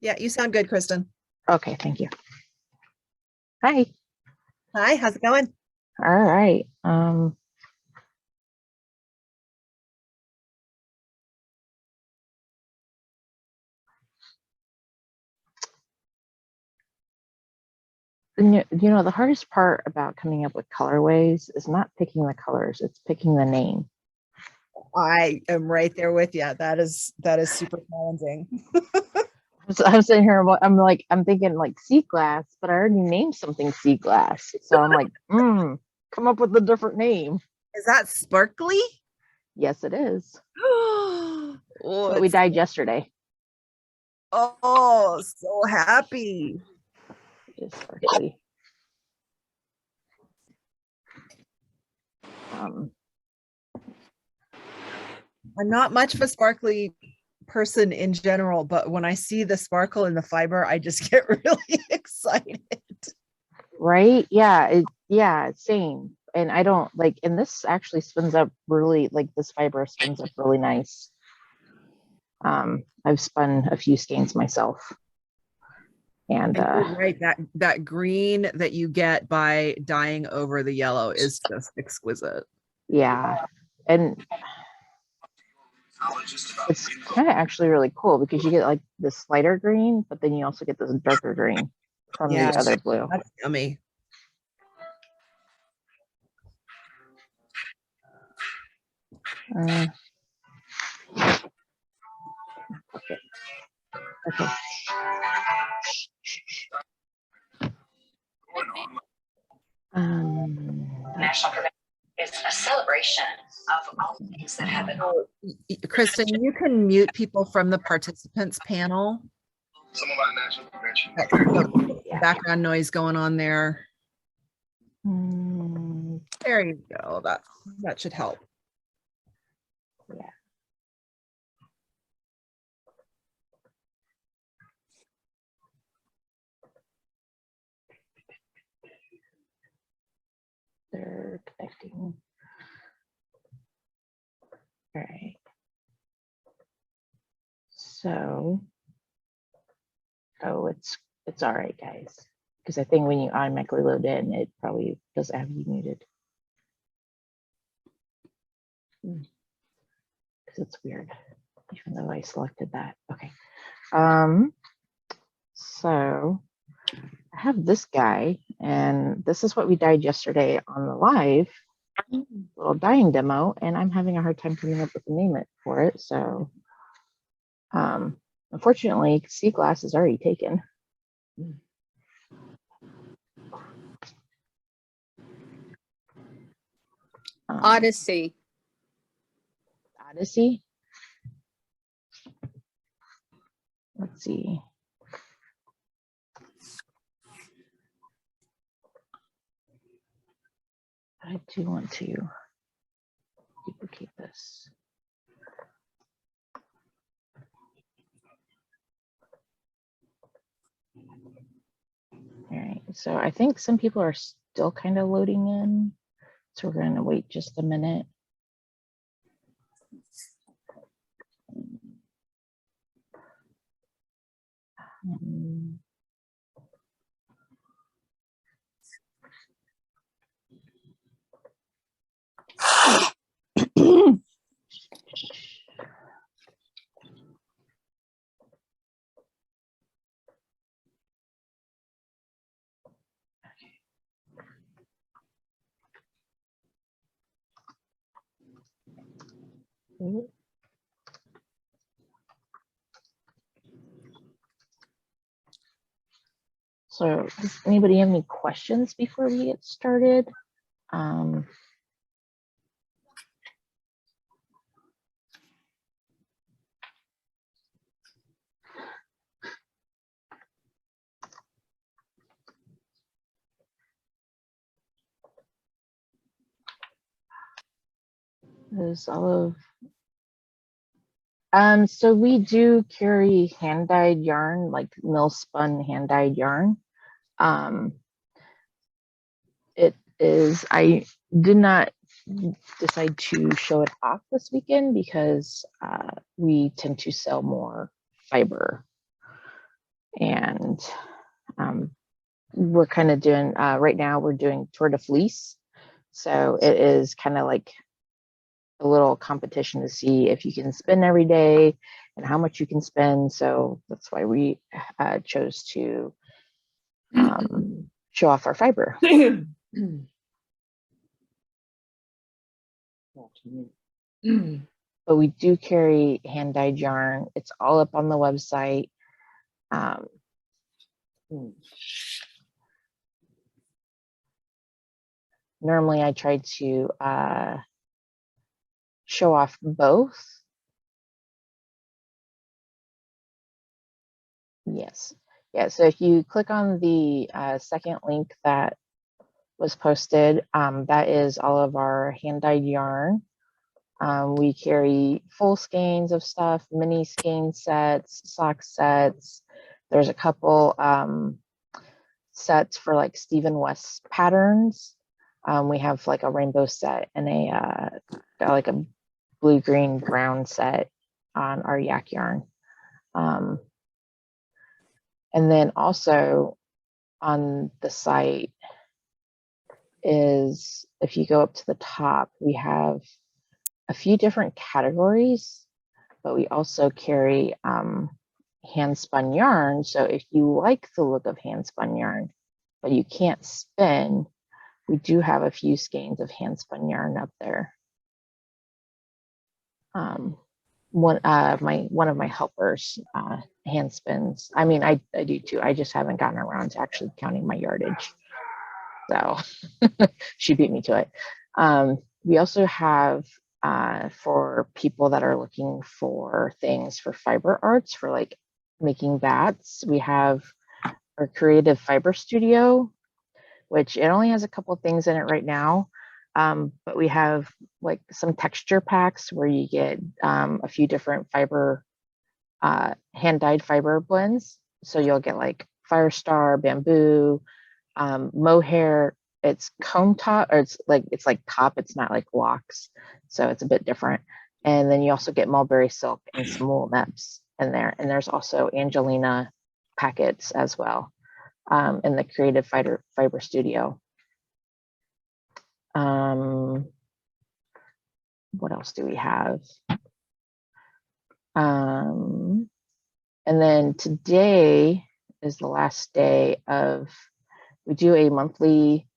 Yeah, you sound good, Kristen. Okay, thank you. Hi. Hi, how's it going? All right. The hardest part about coming up with colorways is not picking the colors, it's picking the name. I am right there with you. That is super challenging. So I'm sitting here, I'm thinking like sea glass, but I already named something sea glass. So I'm like, come up with a different name. Is that sparkly? Yes, it is. Oh, But we died yesterday. so happy. It is sparkly. I'm not much of a sparkly person in general, but when I see the sparkle in the fiber, I just get really excited. Right? Yeah, same. And I don't like, and this actually spins up really, like this fiber spins up really nice. I've spun a few skeins myself. And And you're right, that green that you get by dyeing over the yellow is just exquisite. yeah. And it's kind of actually really cool because you get like this lighter green, but then you also get this darker green from Yeah, the other blue. that's yummy. Okay. Okay. National Convention is a celebration of all things that happen. Kristen, you can mute people from the participants panel. Some of our national convention. Background noise going on there. Mm, There you go. That should help. yeah. They're connecting. All right. So, it's all right, guys. Because I think when you automatically load in, it probably doesn't have you muted. Because it's weird, even though I selected that. Okay. So I have this guy, and this is what we dyed yesterday on the live little dyeing demo, and I'm having a hard time coming up with a name for it. So unfortunately, sea glass is already taken. Odyssey. Odyssey. Let's see. I do want to duplicate this. All right, so I think some people are still kind of loading in. So we're going to wait just a minute. So does anybody have any questions before we get started? There's all of so we do carry hand dyed yarn, like mill spun hand dyed yarn. It is, I did not decide to show it off this weekend because we tend to sell more fiber. And we're kind of doing, right now we're doing Tour de Fleece. So it is kind of like a little competition to see if you can spin every day and how much you can spend. So that's why we chose to show off our fiber. But we do carry hand dyed yarn. It's all up on the website. Normally I try to show off both. Yes. Yeah, so if you click on the second link that was posted, that is all of our hand dyed yarn. We carry full skeins of stuff, mini skein sets, sock sets. There's a couple sets for like Stephen West patterns. We have like a rainbow set and like a blue, green, brown set on our yak yarn. And then also on the site is, if you go up to the top, we have a few different categories, but we also carry hand spun yarn. So if you like the look of hand spun yarn, but you can't spin, we do have a few skeins of hand spun yarn up there. One of my helpers hand spins. I mean, I do too. I just haven't gotten around to actually counting my yardage. So she beat me to it. We also have for people that are looking for things for fiber arts, for like making bats, we have our creative fiber studio, which it only has a couple of things in it right now. But we have like some texture packs where you get a few different fiber, hand dyed fiber blends. So you'll get like Firestar, bamboo, mohair. It's comb top, or it's like top. It's not like locks, so it's a bit different. And then you also get mulberry silk and some wool neps in there. And there's also Angelina packets as well in the creative fiber studio. What else do we have? And then today is the last day of, we do a monthly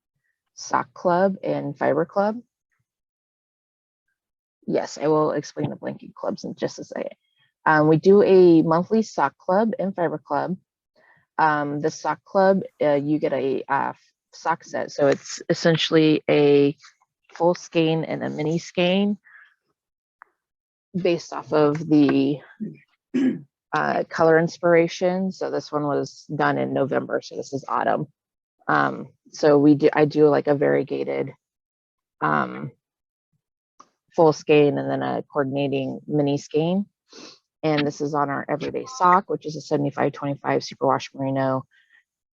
sock club and fiber club. Yes, I will explain the blanket clubs in just a second. We do a monthly sock club and fiber club. The sock club, you get a sock set. So it's essentially a full skein and a mini skein based off of the color inspiration. So this one was done in November, so this is autumn. So I do like a variegated full skein and then a coordinating mini skein. And this is on our everyday sock, which is a 75-25 superwash merino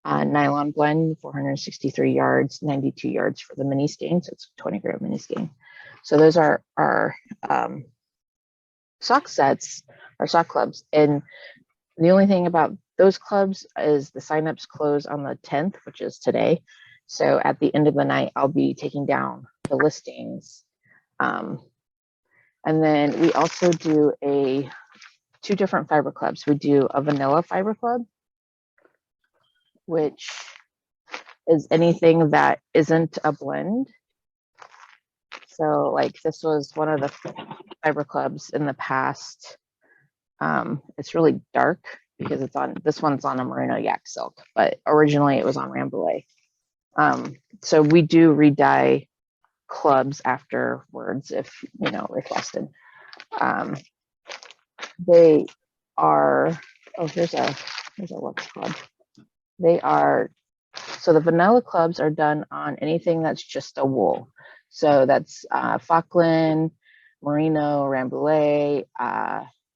nylon blend, 463 yards, 92 yards for the mini skein. So it's 20 gram mini skein. So those are our sock sets, our sock clubs. And the only thing about those clubs is the signups close on the 10th, which is today. So at the end of the night, I'll be taking down the listings. And then we also do two different fiber clubs. We do a vanilla fiber club, which is anything that isn't a blend. So like this was one of the fiber clubs in the past. It's really dark because this one's on a merino yak silk, but originally it was on rambouillet. So we do re-dye clubs afterwards if requested. They are, here's a what's club. They are, so the vanilla clubs are done on anything that's just a wool. So that's Falkland, merino, rambouillet,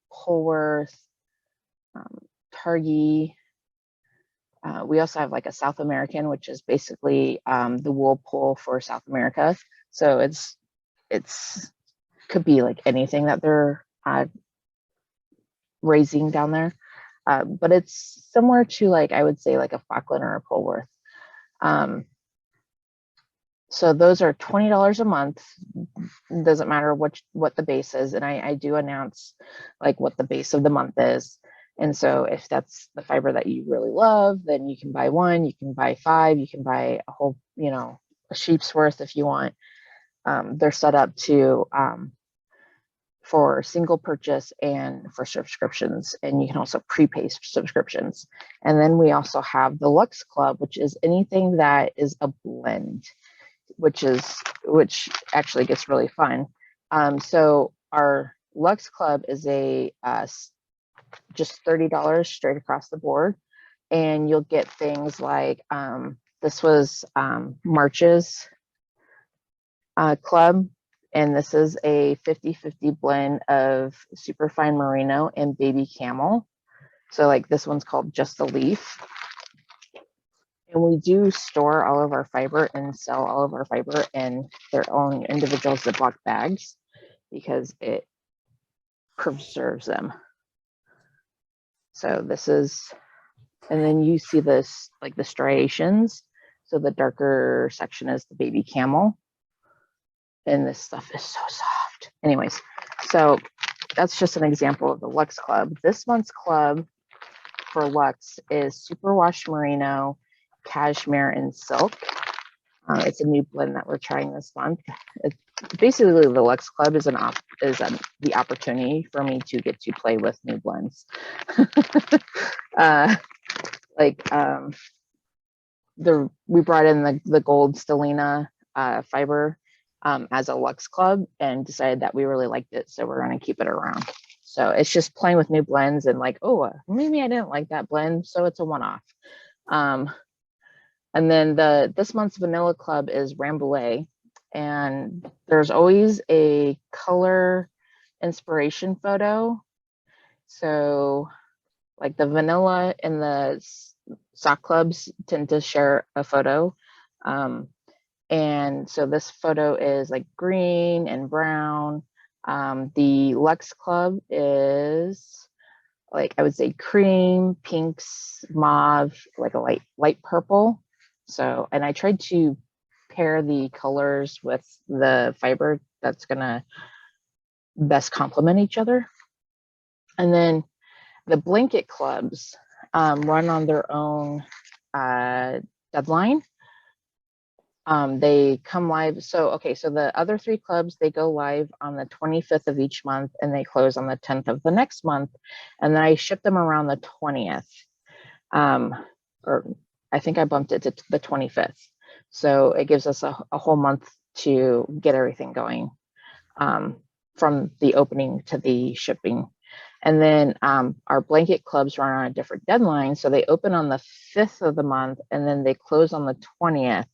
Holworth, Targhee. We also have like a South American, which is basically the wool pool for South America. So it's could be like anything that they're raising down there. but it's similar to like, I would say like a Falkland or a Polworth. So those are $20 a month. It doesn't matter what the base is. And I do announce like what the base of the month is. And so if that's the fiber that you really love, then you can buy one, you can buy 5, you can buy a whole, a sheep's worth if you want. They're set up to for single purchase and for subscriptions, and you can also prepay subscriptions. And then we also have the Luxe Club, which is anything that is a blend, which actually gets really fun. So our Luxe Club is a just $30 straight across the board, and you'll get things like this was March's club, and this is a 50-50 blend of superfine merino and baby camel. So like this one's called Just a Leaf. And we do store all of our fiber and sell all of our fiber in their own individual Ziploc bags because it preserves them. So this is, and then you see this, like the striations. So the darker section is the baby camel. And this stuff is so soft. Anyways, so that's just an example of the Luxe Club. This month's club for Luxe is Superwash Merino, Cashmere, and Silk. It's a new blend that we're trying this month. Basically, the Luxe Club is the opportunity for me to get to play with new blends. We brought in the gold Stellina fiber as a Luxe Club and decided that we really liked it, so we're going to keep it around. So it's just playing with new blends and like, oh, maybe I didn't like that blend, so it's a one-off. And then this month's Vanilla Club is Rambouillet, and there's always a color inspiration photo. So like the vanilla and the sock clubs tend to share a photo. And so this photo is like green and brown. The Luxe Club is like, I would say cream, pinks, mauve, like a light purple. So, and I tried to pair the colors with the fiber that's gonna best complement each other. And then the Blanket Clubs run on their own deadline. They come live. So the other 3 clubs, they go live on the 25th of each month and they close on the 10th of the next month. And then I ship them around the 20th. Or I think I bumped it to the 25th. So it gives us a whole month to get everything going from the opening to the shipping. And then our Blanket Clubs run on a different deadline. So they open on the 5th of the month and then they close on the 20th.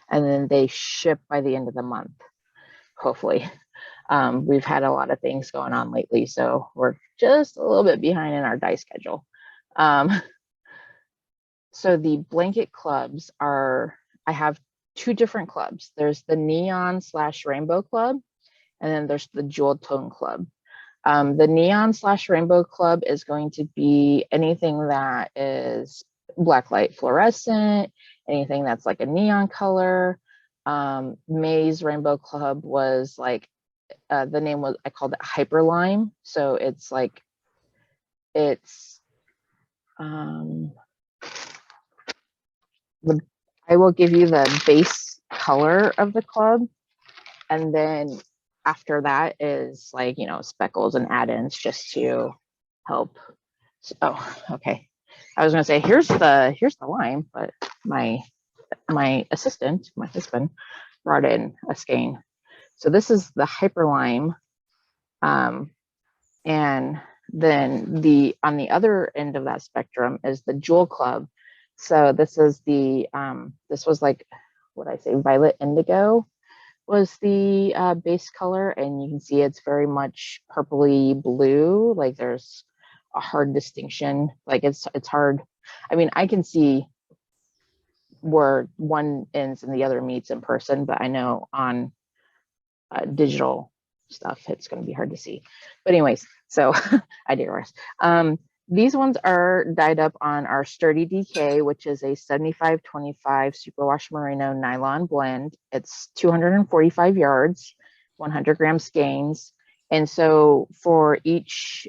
And then they ship by the end of the month, hopefully. We've had a lot of things going on lately, so we're just a little bit behind in our dye schedule. So the Blanket Clubs I have 2 different clubs. There's the Neon/Rainbow Club, and then there's the Jewel Tone Club. The Neon/Rainbow Club is going to be anything that is blacklight fluorescent, anything that's like a neon color. May's Rainbow Club was like, the name was, I called it Hyper Lime. So it's like, I will give you the base color of the club. And then after that is like, speckles and add-ins just to help. Oh, okay. I was going to say, here's the lime, but my assistant, my husband, brought in a skein. So this is the Hyper Lime. And then on the other end of that spectrum is the Jewel Club. So this is this was like, what I say, Violet Indigo was the base color. And you can see it's very much purpley blue. Like there's a hard distinction. Like it's hard. I mean, I can see where one ends and the other meets in person, but I know on digital stuff it's going to be hard to see. But anyways, so I digress. These ones are dyed up on our Sturdy DK, which is a 75-25 superwash merino nylon blend. It's 245 yards, 100 gram skeins. And so for each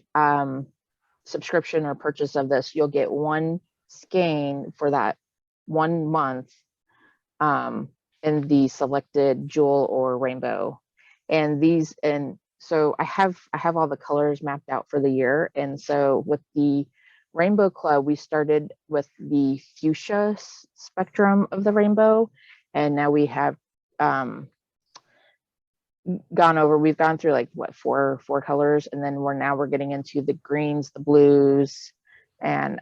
subscription or purchase of this, you'll get one skein for that 1 month in the selected jewel or rainbow. And so I have all the colors mapped out for the year. And so with the Rainbow Club, we started with the fuchsia spectrum of the rainbow. And now we have we've gone through like what, four colors. And then we're getting into the greens, the blues, and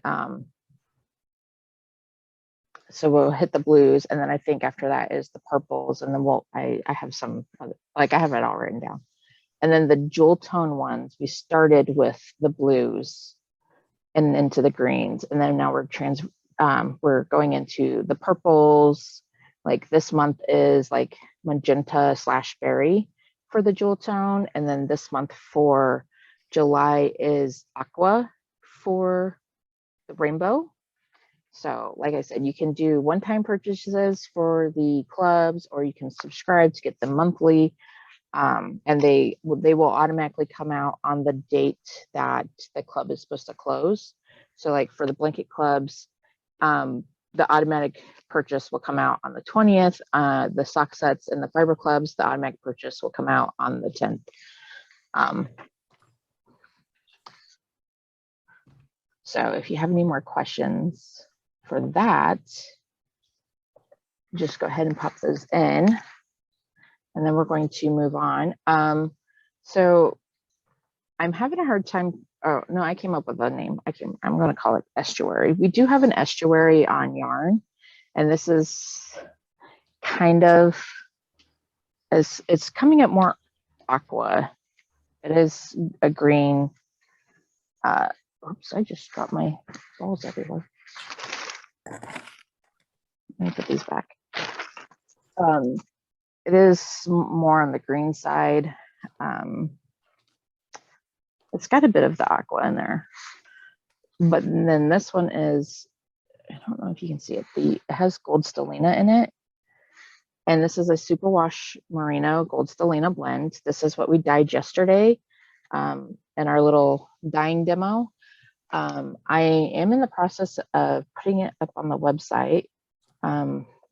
so we'll hit the blues. And then I think after that is the purples. And then I have some, like I have it all written down. And then the jewel tone ones, we started with the blues and into the greens. And then now we're going into the purples. Like this month is like magenta / berry for the jewel tone. And then this month for July is aqua for the rainbow. So like I said, you can do one-time purchases for the clubs, or you can subscribe to get them monthly. And they will automatically come out on the date that the club is supposed to close. So like for the blanket clubs, the automatic purchase will come out on the 20th. The sock sets and the fiber clubs, the automatic purchase will come out on the 10th. So if you have any more questions for that, just go ahead and pop those in. And then we're going to move on. So I'm having a hard time. Oh, no, I came up with a name. I'm going to call it estuary. We do have an estuary on yarn. And this is kind of, it's coming up more aqua. It is a green. Oops, I just dropped my balls everywhere. Let me put these back. It is more on the green side. It's got a bit of the aqua in there. But then this one is, I don't know if you can see it. It has gold stellina in it. And this is a superwash merino gold stellina blend. This is what we dyed yesterday in our little dyeing demo. I am in the process of putting it up on the website.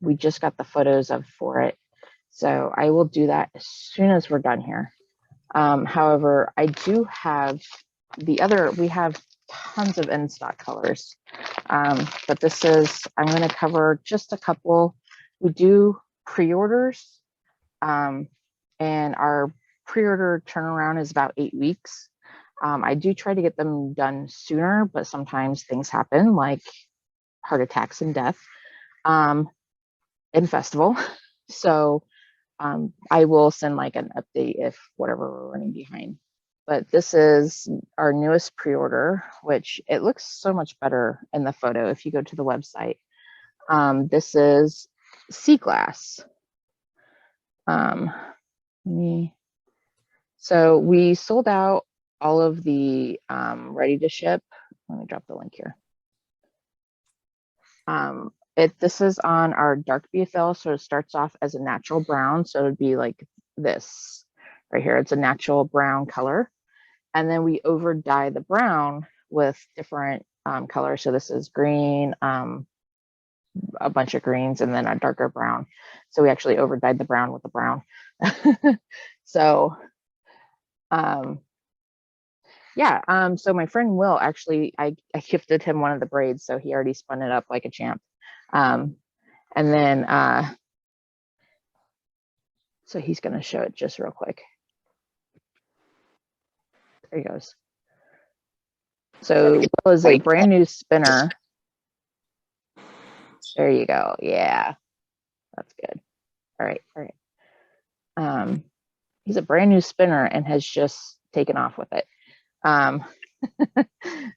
We just got the photos for it. So I will do that as soon as we're done here. However, I do have we have tons of in-stock colors. But I'm going to cover just a couple. We do pre-orders, and our pre-order turnaround is about 8 weeks. I do try to get them done sooner, but sometimes things happen like heart attacks and death in festival. So I will send like an update if whatever we're running behind. But this is our newest pre-order, which it looks so much better in the photo if you go to the website. This is sea glass. So we sold out all of the ready to ship. Let me drop the link here. This is on our dark BFL, so it starts off as a natural brown. So it'd be like this right here. It's a natural brown color. And then we over dye the brown with different colors. So this is green, a bunch of greens, and then a darker brown. So we actually over dyed the brown with the brown. So yeah, so my friend Will, actually, I gifted him one of the braids, so he already spun it up like a champ. And then, so he's going to show it just real quick. There he goes. So Will is a brand new spinner. There you go. Yeah, that's good. All right. All right. He's a brand new spinner and has just taken off with it.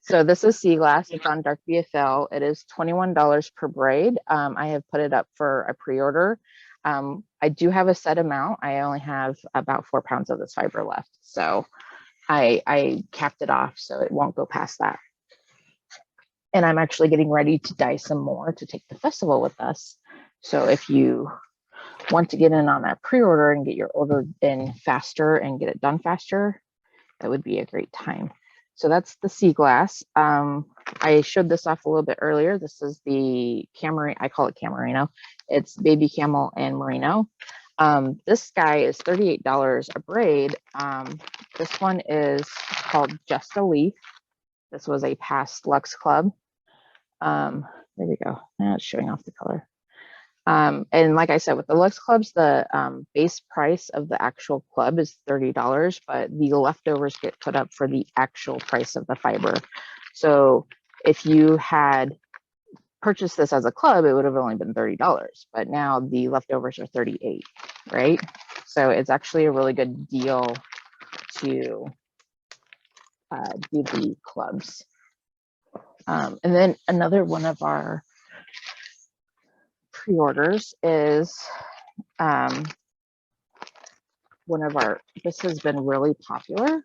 So this is sea glass. It's on dark BFL. It is $21 per braid. I have put it up for a pre-order. I do have a set amount. I only have about 4 pounds of this fiber left. So I capped it off so it won't go past that. And I'm actually getting ready to dye some more to take the festival with us. So if you want to get in on that pre-order and get your order in faster and get it done faster, that would be a great time. So that's the sea glass. I showed this off a little bit earlier. This is the Camarino. I call it Camarino. It's baby camel and merino. This guy is $38 a braid. This one is called Just a Leaf. This was a past Luxe Club. There we go. Now it's showing off the color. And like I said, with the Luxe Clubs, the base price of the actual club is $30, but the leftovers get put up for the actual price of the fiber. So if you had purchased this as a club, it would have only been $30, but now the leftovers are $38, right? So it's actually a really good deal to do the clubs. And then another one of our pre-orders is this has been really popular,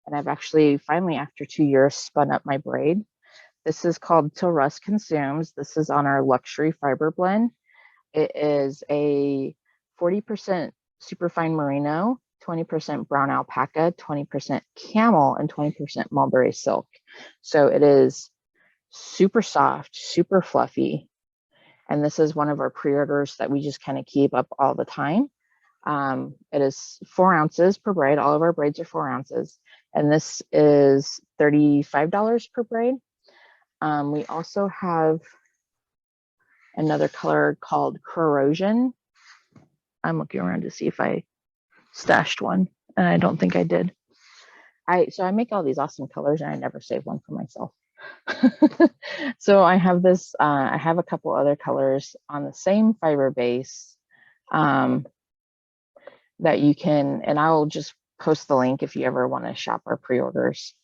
and I've actually finally, after 2 years, spun up my braid. This is called Till Rust Consumes. This is on our luxury fiber blend. It is a 40% superfine merino, 20% brown alpaca, 20% camel, and 20% mulberry silk. So it is super soft, super fluffy. And this is one of our pre-orders that we just kind of keep up all the time. It is 4 ounces per braid. All of our braids are 4 ounces. And this is $35 per braid. We also have another color called Corrosion. I'm looking around to see if I stashed one, and I don't think I did. So I make all these awesome colors and I never save one for myself. So I have this, I have a couple other colors on the same fiber base that you can, and I'll just post the link if you ever want to shop our pre-orders.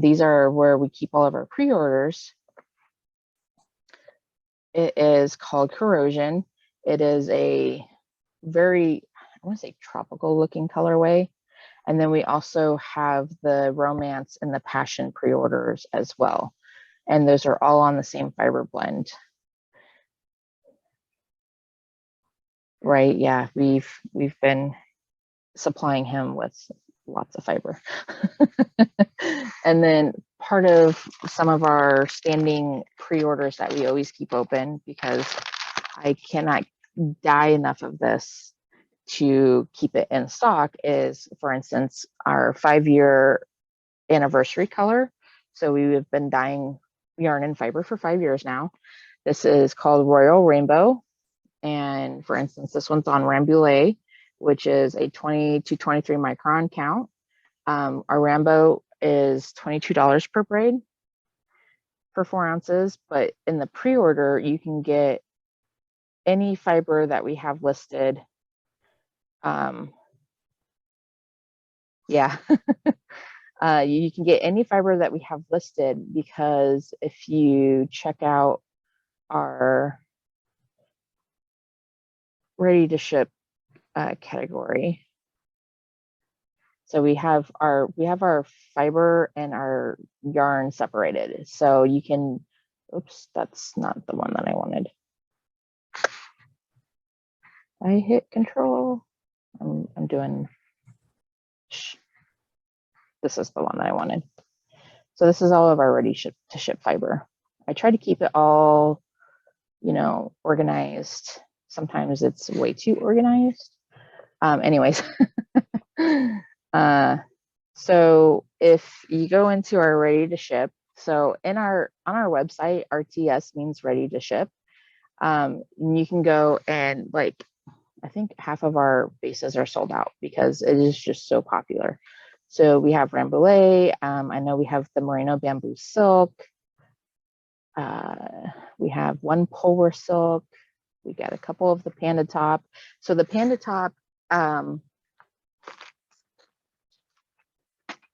These are where we keep all of our pre-orders. It is called Corrosion. It is a very, I want to say tropical looking colorway. And then we also have the Romance and the Passion pre-orders as well. And those are all on the same fiber blend. Right, yeah, we've been supplying him with lots of fiber. And then part of some of our standing pre-orders that we always keep open, because I cannot dye enough of this to keep it in stock, is, for instance, our 5-year anniversary color. So we have been dyeing yarn and fiber for 5 years now. This is called Royal Rainbow. And for instance, this one's on Rambouillet, which is a 20 to 23 micron count. Our Rambo is $22 per braid for 4 ounces, but in the pre-order, you can get any fiber that we have listed. Yeah, you can get any fiber that we have listed, because if you check out our ready to ship category, so we have our fiber and our yarn separated. So you can, oops, that's not the one that I wanted. I hit control. I'm doing, this is the one that I wanted. So this is all of our ready to ship fiber. I try to keep it all, you know, organized. Sometimes it's way too organized. Anyways, so if you go into our ready to ship, so on our website, RTS means ready to ship. You can go and, like, I think half of our bases are sold out because it is just so popular. So we have Rambouillet. I know we have the Merino Bamboo Silk. We have one Polar Silk. We got a couple of the Panda Top. So the Panda Top,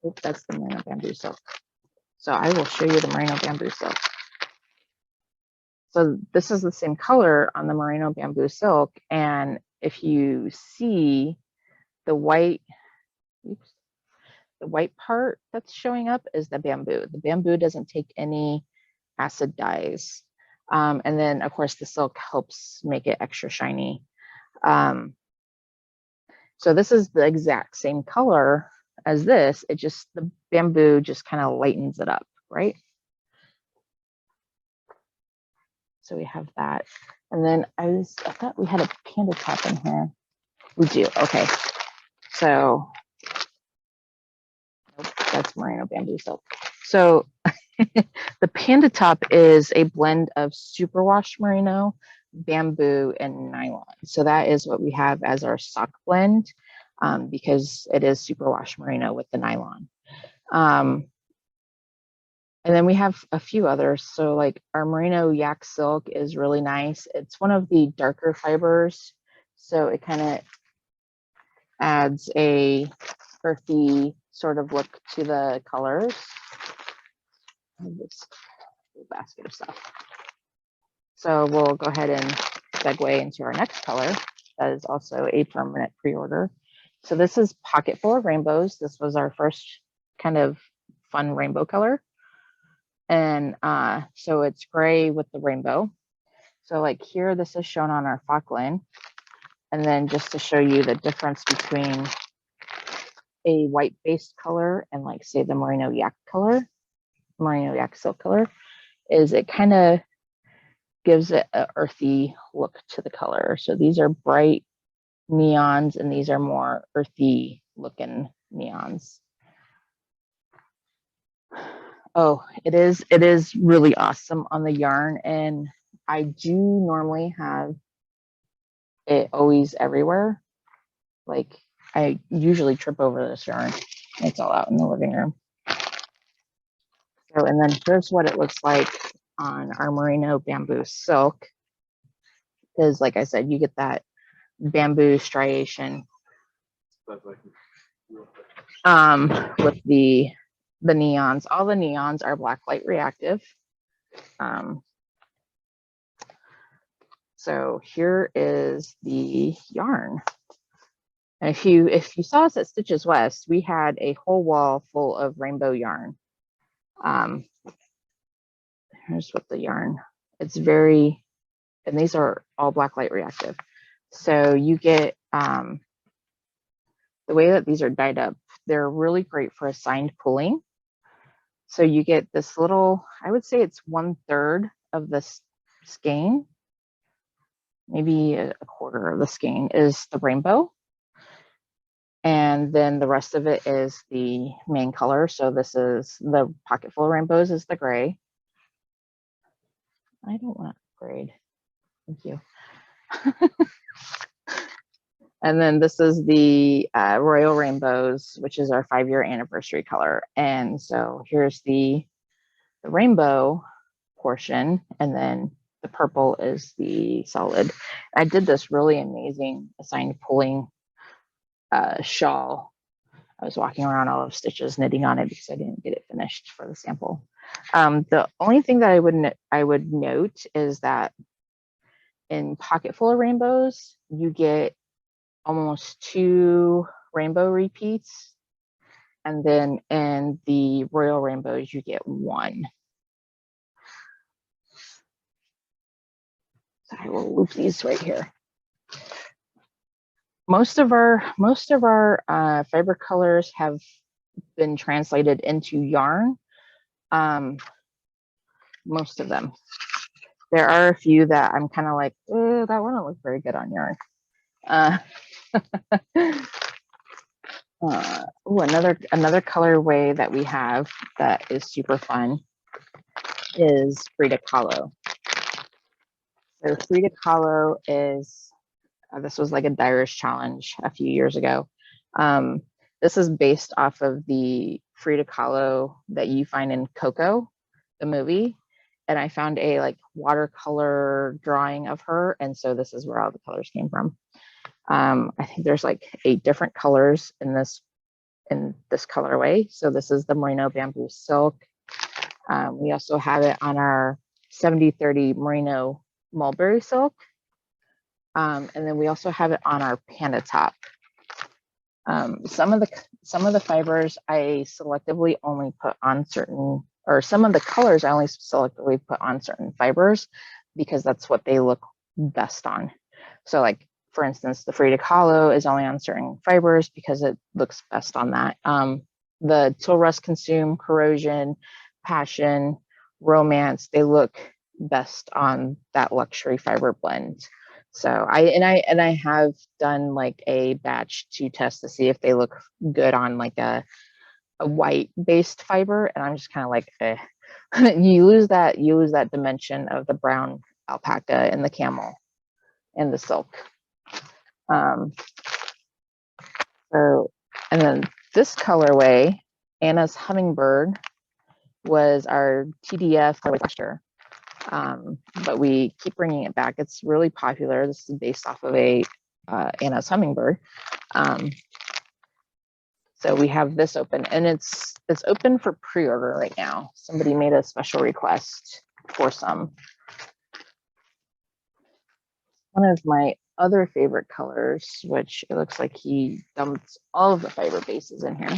oops, that's the Merino Bamboo Silk. So I will show you the Merino Bamboo Silk. So this is the same color on the Merino Bamboo Silk. And if you see the white, oops, the white part that's showing up is the bamboo. The bamboo doesn't take any acid dyes. And then of course the silk helps make it extra shiny. So this is the exact same color as this. It just, the bamboo just kind of lightens it up, right? So we have that. And then I thought we had a Panda top in here. We do, okay. So, nope, that's merino bamboo silk. So the Panda top is a blend of superwash merino, bamboo, and nylon. So that is what we have as our sock blend, because it is superwash merino with the nylon. And then we have a few others. So like our merino yak silk is really nice. It's one of the darker fibers. So it kind of adds a earthy sort of look to the colors. This basket of stuff. So we'll go ahead and segue into our next color. That is also a permanent pre-order. So this is Pocket Full of Rainbows. This was our first kind of fun rainbow color. And so it's gray with the rainbow. So like here, this is shown on our Falkland. And then just to show you the difference between a white based color and like say the merino yak color, merino yak silk color, is it kind of gives it an earthy look to the color. So these are bright neons and these are more earthy looking neons. Oh, it is really awesome on the yarn, and I do normally have it always everywhere. Like I usually trip over this yarn. It's all out in the living room. So, and then here's what it looks like on our merino bamboo silk. Because like I said, you get that bamboo striation with the neons. All the neons are black light reactive. So here is the yarn. And if you saw us at Stitches West, we had a whole wall full of rainbow yarn. Here's what the yarn. It's very, and these are all black light reactive. So you get the way that these are dyed up, they're really great for assigned pulling. So you get this little, I would say it's 1/3 of this skein, maybe a quarter of the skein is the rainbow. And then the rest of it is the main color. So this is the Pocket Full of Rainbows is the gray. I don't want to grade. Thank you. And then this is the Royal Rainbows, which is our 5-year anniversary color. And so here's the rainbow portion, and then the purple is the solid. I did this really amazing assigned pulling shawl. I was walking around all of Stitches knitting on it because I didn't get it finished for the sample. The only thing that I would note is that in Pocket Full of Rainbows, you get almost 2 rainbow repeats. And then in the Royal Rainbows, you get 1. So I will loop these right here. Most of our fiber colors have been translated into yarn. Most of them. There are a few that I'm kind of like, that wouldn't look very good on yarn. Another colorway that we have that is super fun is Frida Kahlo. So Frida Kahlo is, this was like a Irish challenge a few years ago. This is based off of the Frida Kahlo that you find in Coco, the movie. And I found a like watercolor drawing of her. And so this is where all the colors came from. I think there's like 8 different colors in this colorway. So this is the merino bamboo silk. We also have it on our 70/30 merino mulberry silk. And then we also have it on our Panda top. Some of the fibers I selectively only put on certain or some of the colors I only selectively put on certain fibers because that's what they look best on. So like, for instance, the Freydig Hollow is only on certain fibers because it looks best on that. The Till Rust Consume, Corrosion, Passion, Romance, they look best on that luxury fiber blend. So I have done like a batch to test to see if they look good on like a white based fiber, and I'm just kind of like, eh. you lose that dimension of the brown alpaca and the camel and the silk. So, and then this colorway, Anna's Hummingbird, was our TDF colorway last year. But we keep bringing it back. It's really popular. This is based off of a Anna's Hummingbird. So we have this open, and it's open for pre-order right now. Somebody made a special request for some. One of my other favorite colors, which it looks like he dumped all of the fiber bases in here.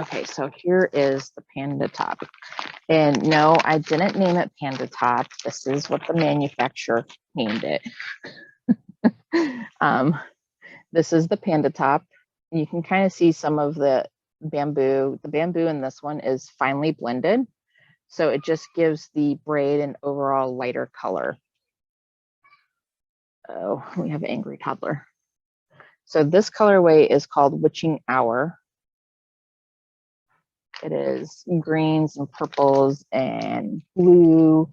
Okay, so here is the Panda Top. And no, I didn't name it Panda Top. This is what the manufacturer named it. This is the Panda Top. You can kind of see some of the bamboo. The bamboo in this one is finely blended. So it just gives the braid an overall lighter color. Oh, we have an angry toddler. So this colorway is called Witching Hour. It is greens and purples and blue.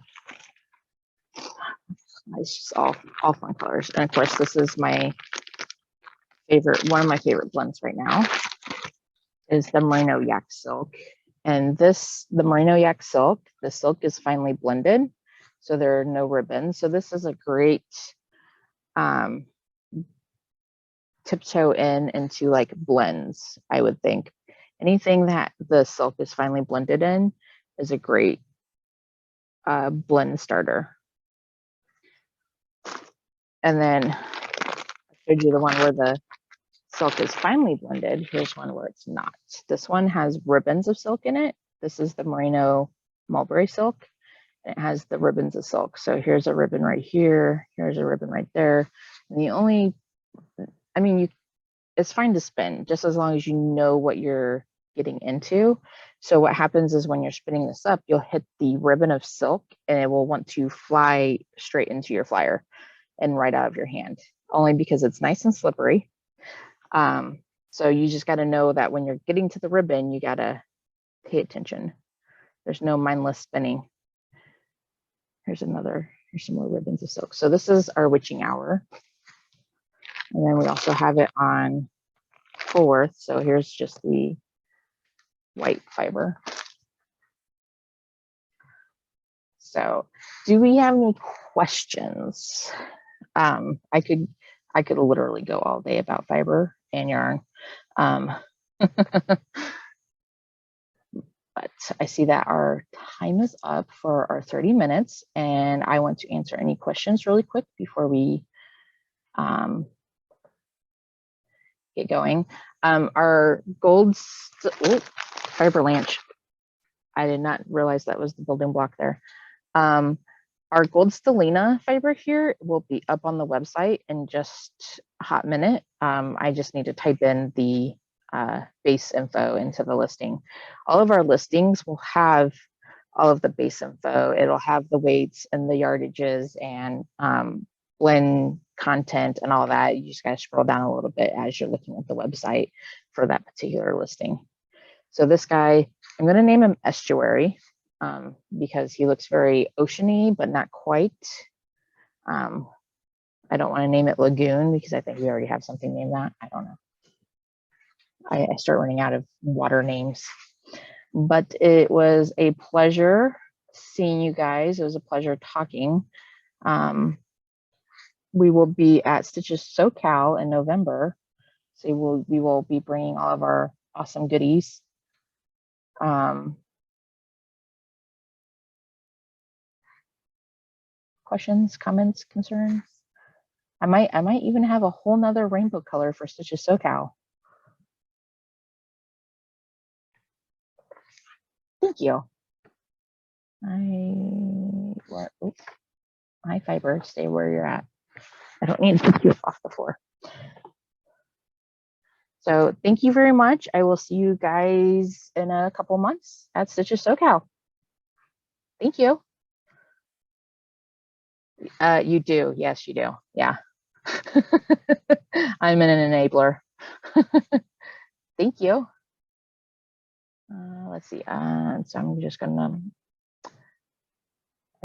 It's just all fun colors. And of course, this is my favorite, one of my favorite blends right now is the Merino Yak Silk. And this, the Merino Yak Silk, the silk is finely blended, so there are no ribbons. So this is a great tiptoe into like blends, I would think. Anything that the silk is finely blended in is a great blend starter. And then I showed you the one where the silk is finely blended. Here's one where it's not. This one has ribbons of silk in it. This is the Merino Mulberry Silk. It has the ribbons of silk. So here's a ribbon right here. Here's a ribbon right there. And the only, I mean, it's fine to spin just as long as you know what you're getting into. So what happens is when you're spinning this up, you'll hit the ribbon of silk and it will want to fly straight into your flyer and right out of your hand, only because it's nice and slippery. So you just got to know that when you're getting to the ribbon, you got to pay attention. There's no mindless spinning. Here's some more ribbons of silk. So this is our Witching Hour. And then we also have it on Fullworth. So here's just the white fiber. So do we have any questions? I could literally go all day about fiber and yarn. But I see that our time is up for our 30 minutes, and I want to answer any questions really quick before we get going. Our gold fiber lanch. I did not realize that was the building block there. Our gold stellina fiber here will be up on the website in just a hot minute. I just need to type in the base info into the listing. All of our listings will have all of the base info. It'll have the weights and the yardages and blend content and all that. You just got to scroll down a little bit as you're looking at the website for that particular listing. So this guy, I'm going to name him Estuary because he looks very oceany, but not quite. I don't want to name it Lagoon because I think we already have something named that. I don't know. I start running out of water names. But it was a pleasure seeing you guys. It was a pleasure talking. We will be at Stitches SoCal in November. So we will be bringing all of our awesome goodies. Questions, comments, concerns? I might even have a whole nother rainbow color for Stitches SoCal. Thank you. Oops. Hi, Fiber, stay where you're at. I don't need to kick you off the floor. So thank you very much. I will see you guys in a couple months at Stitches SoCal. Thank you. You do. Yes, you do. Yeah. I'm an enabler. Thank you. Let's see. So I'm just going to